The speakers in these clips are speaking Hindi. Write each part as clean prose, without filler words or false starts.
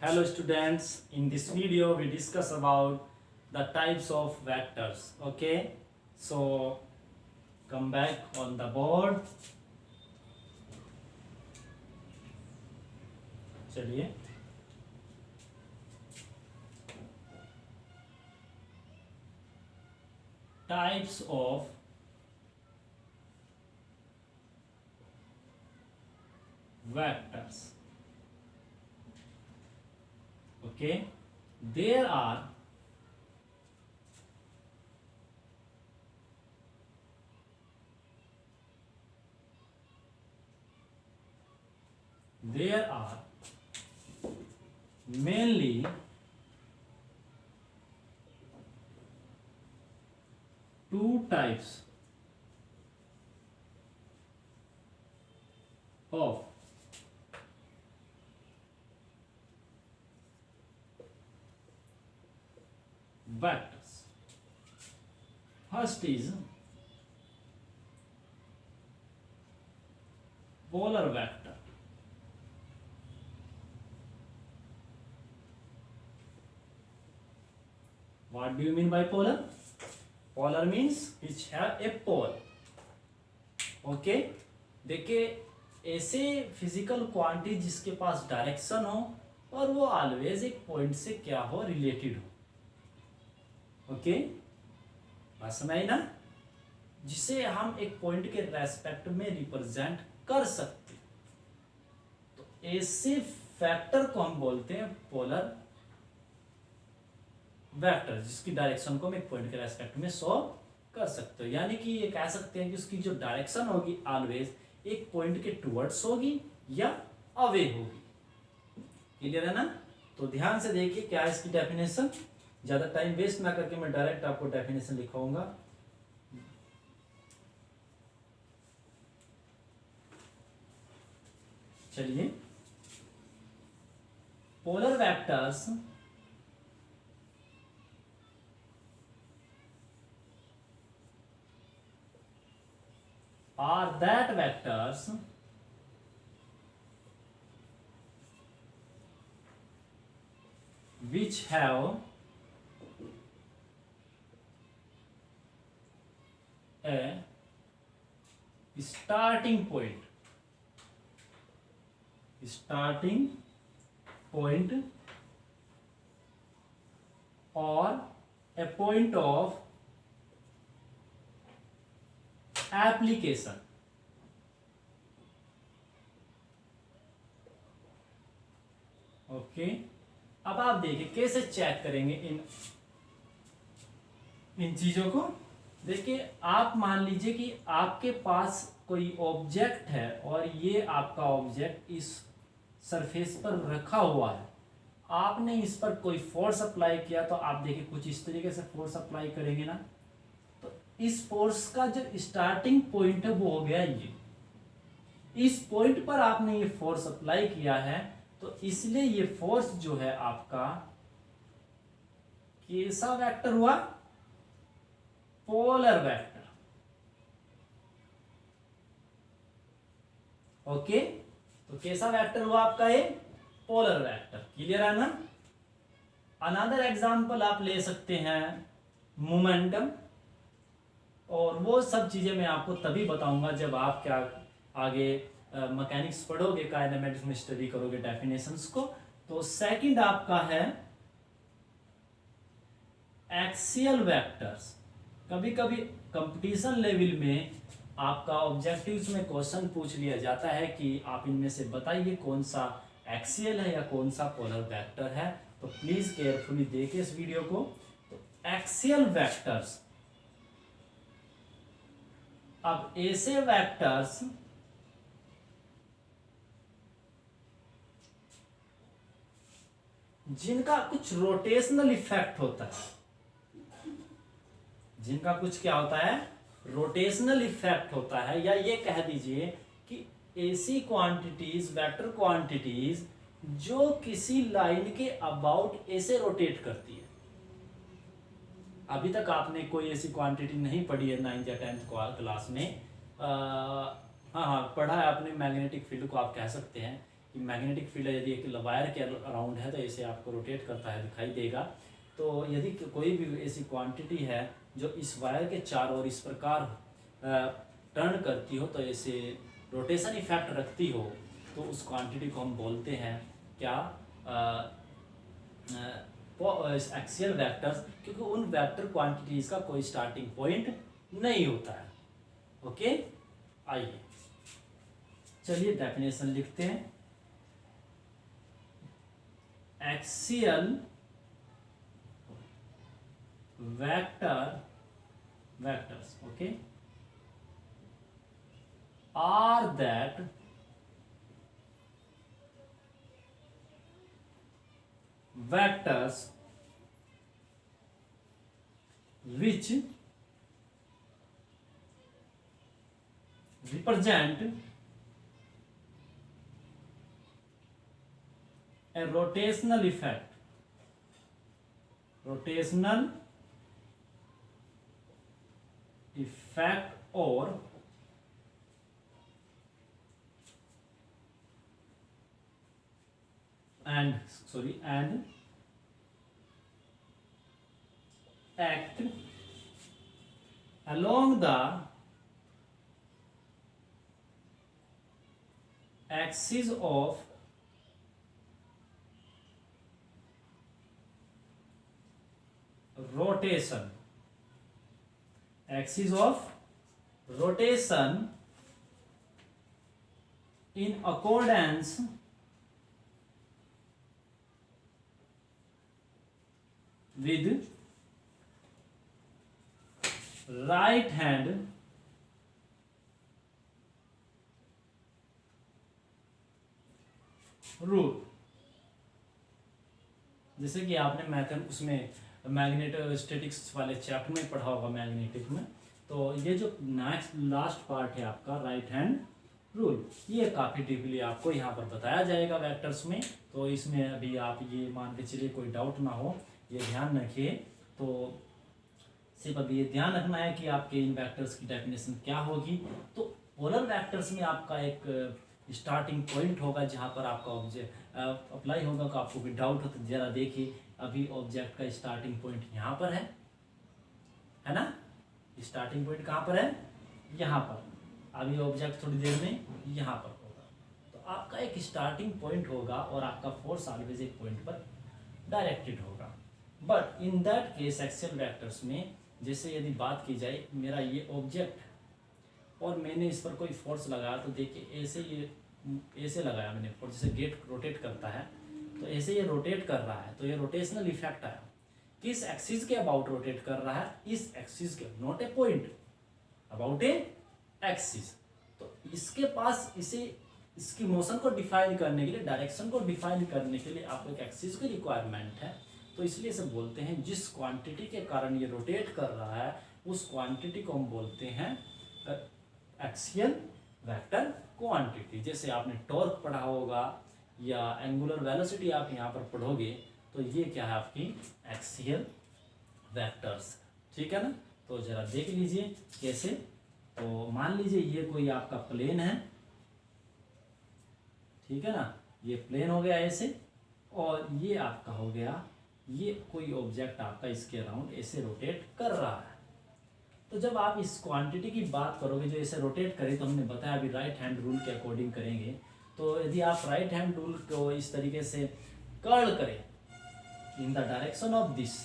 Hello students, in this video we discuss about the types of vectors. Okay, so come back on the board. चलिए types of vectors. Okay, there are mainly two types of vectors. First is polar vector. What do you mean by polar? Polar means which have a pole. Okay, देखिए ऐसे फिजिकल क्वांटिटी जिसके पास डायरेक्शन हो और वो ऑलवेज एक पॉइंट से क्या हो, रिलेटेड हो. ओके, बात समझ आई ना, जिसे हम एक पॉइंट के रेस्पेक्ट में रिप्रेजेंट कर सकते. तो ऐसे फैक्टर को हम बोलते हैं पोलर वेक्टर, जिसकी डायरेक्शन को हम एक पॉइंट के रेस्पेक्ट में शो कर सकते हो. यानी कि ये कह सकते हैं कि उसकी जो डायरेक्शन होगी ऑलवेज एक पॉइंट के टुवर्ड्स होगी या अवे होगी. क्लियर है ना? तो ध्यान से देखिए क्या है इसकी डेफिनेशन. ज्यादा टाइम वेस्ट ना करके मैं डायरेक्ट आपको डेफिनेशन लिखाऊंगा. चलिए, polar vectors are that vectors which have a starting point or a point of application. Okay, अब आप देखिए कैसे चेक करेंगे इन चीजों को. देखिए, आप मान लीजिए कि आपके पास कोई ऑब्जेक्ट है और ये आपका ऑब्जेक्ट इस सरफेस पर रखा हुआ है. आपने इस पर कोई फोर्स अप्लाई किया तो आप देखिए कुछ इस तरीके से फोर्स अप्लाई करेंगे ना, इस फोर्स का जो स्टार्टिंग पॉइंट है वो हो गया ये. इस पॉइंट पर आपने ये फोर्स अप्लाई किया है, तो इसलिए ये फोर्स जो है आपका कैसा वेक्टर हुआ? Polar vector. ओके, तो कैसा वेक्टर हुआ आपका ये? Polar vector. क्लियर है ना? अनदर एग्जांपल आप ले सकते हैं मोमेंटम, और वो सब चीजें मैं आपको तभी बताऊंगा जब आप क्या आगे मैकेनिक्स पढ़ोगे, काइनेमेटिक्स में स्टडी करोगे डेफिनेशंस को. तो सेकंड आपका है एक्सियल वेक्टर्स. कभी कभी कंपटीशन लेवल में आपका ऑब्जेक्टिव्स में क्वेश्चन पूछ लिया जाता है कि आप इनमें से बताइए कौन सा एक्सियल है या कौन सा पोलर वेक्टर है. तो प्लीज केयरफुली देखिए इस वीडियो को. तो एक्सियल वेक्टर्स, अब ऐसे वेक्टर्स जिनका कुछ रोटेशनल इफेक्ट होता है, जिनका कुछ क्या होता है? रोटेशनल इफेक्ट होता है, या ये कह दीजिए कि ऐसी क्वांटिटीज, वेक्टर क्वांटिटीज जो किसी लाइन के अबाउट ऐसे रोटेट करती है. अभी तक आपने कोई ऐसी क्वांटिटी नहीं पढ़ी है 9th या 10th क्लास में. हाँ, पढ़ा है आपने मैग्नेटिक फील्ड को आप कह सकते हैं, कि मैग्नेटिक फील्ड यदि एक वायर के अराउंड है तो ऐसे आपको रोटेट करता है दिखाई देगा। तो यदि कोई भी ऐसी क्वांटिटी है जो इस वायर के चारों ओर इस प्रकार टर्न करती हो, तो ऐसे रोटेशन इफेक्ट रखती हो, तो उस क्वांटिटी को हम बोलते हैं क्या, एक्सियल वेक्टर्स, क्योंकि उन वेक्टर क्वांटिटीज का कोई स्टार्टिंग पॉइंट नहीं होता है। ओके, आइए चलिए डेफिनेशन लिखते हैं। Axial vectors, okay, are that vectors which represent a rotational effect or and act along the axis of rotation, in accordance with right hand rule. जैसे कि आपने मैथन उसमें मैग्नेटोस्टैटिक्स वाले चैप्टर में पढ़ा होगा मैग्नेटिक में, तो ये जो नेक्स्ट लास्ट पार्ट है आपका राइट हैंड रूल, ये काफ़ी डीपली आपको यहाँ पर बताया जाएगा वेक्टर्स में। तो इसमें अभी आप ये मान के चलिए कोई डाउट ना हो, ये ध्यान रखिए। तो सिर्फ अभी ये ध्यान रखना है कि आपके इन वेक्टर्स की डेफिनेशन क्या होगी। तो पोलर वेक्टर्स में आपका एक स्टार्टिंग पॉइंट होगा जहाँ पर आपका ऑब्जेक्ट अप्लाई होगा। तो आपको कोई डाउट हो तो जरा देखिए, अभी ऑब्जेक्ट का स्टार्टिंग पॉइंट यहाँ पर है ना। स्टार्टिंग पॉइंट कहाँ पर है, यहाँ पर। अभी ऑब्जेक्ट थोड़ी देर में यहाँ पर होगा। तो आपका एक स्टार्टिंग पॉइंट होगा और आपका फोर्स ऑलवेज एक पॉइंट पर डायरेक्टेड होगा। But in that case axial vectors में, जैसे यदि बात की जाए, मेरा ये ऑब्जेक्ट और मैंने इस पर कोई फोर्स लगाया, तो देखिए ऐसे लगाया मैंने फोर्स, जैसे गेट रोटेट करता है तो ऐसे ये रोटेट कर रहा है, तो ये रोटेशनल इफेक्ट आया। किस एक्सिस के अबाउट रोटेट कर रहा है, इस एक्सिस के, not a point, about A axis. तो इसके पास इसकी मोशन को डिफाइन करने के लिए, डायरेक्शन को डिफाइन करने के लिए आपको एक एक्सिस की रिक्वायरमेंट है। तो इसलिए इसे बोलते हैं, जिस क्वांटिटी के कारण ये रोटेट कर रहा है उस क्वांटिटी को हम बोलते हैं एक्सियल वेक्टर क्वांटिटी। जैसे आपने टॉर्क पढ़ा होगा या एंगुलर वेलोसिटी आप यहाँ पर पढ़ोगे, तो ये क्या है आपकी एक्सियल वेक्टर्स, ठीक है ना। तो जरा देख लीजिए कैसे। तो मान लीजिए ये कोई आपका प्लेन है, ठीक है ना, ये प्लेन हो गया ऐसे, और ये आपका हो गया, ये कोई ऑब्जेक्ट आपका इसके अराउंड ऐसे रोटेट कर रहा है। तो जब आप इस क्वांटिटी की बात करोगे जो ऐसे रोटेट करे, तो हमने बताया अभी राइट हैंड रूल के अकॉर्डिंग करेंगे। तो यदि आप राइट हैंड रूल को इस तरीके से कर्ल करें in the direction of this,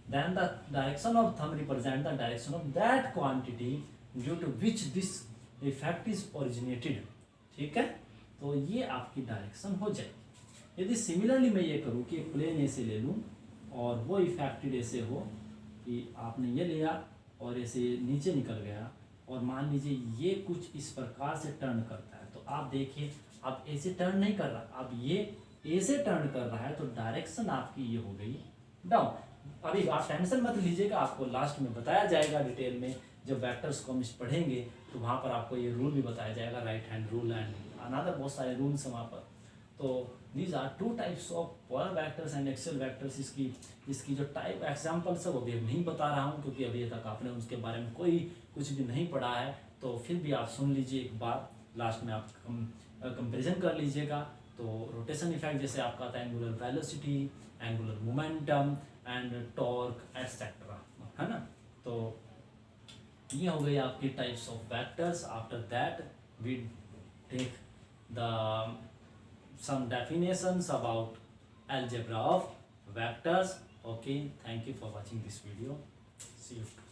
then the direction of thumb represent the direction of that quantity due to which this effect is originated, ठीक है। तो ये आपकी डायरेक्शन हो जाएगी। यदि सिमिलरली मैं ये करूँ कि प्लेन ऐसे ले लूँ और वो इफेक्टेड ऐसे हो कि आपने ये लिया और ऐसे नीचे निकल गया, और मान लीजिए ये कुछ इस प्रकार से टर्न करता है, तो आप देखिए अब ऐसे टर्न नहीं कर रहा, अब ये ऐसे टर्न कर रहा है, तो डायरेक्शन आपकी ये हो गई डाउन। अभी आप टेंशन मत लीजिएगा, आपको लास्ट में बताया जाएगा डिटेल में, जब वेक्टर्स को हम पढ़ेंगे तो वहाँ पर आपको ये रूल भी बताया जाएगा, right hand rule and another बहुत सारे रूल्स हैं वहाँ पर। तो these are two types of polar vectors and axial vectors. इसकी जो टाइप एग्जांपल्स है वो भी नहीं बता रहा हूँ, क्योंकि अभी तक आपने उसके बारे में कोई कुछ भी नहीं पढ़ा है। तो फिर भी आप सुन लीजिए एक बार, लास्ट में आप कंपेरिजन कर लीजिएगा। तो रोटेशन इफेक्ट जैसे आपका आता है angular velocity, angular momentum and torque etcetera, है ना। तो ये हो गई आपकी types of vectors. After that we take the some definitions about algebra of vectors. Okay, thank you for watching this video. See you.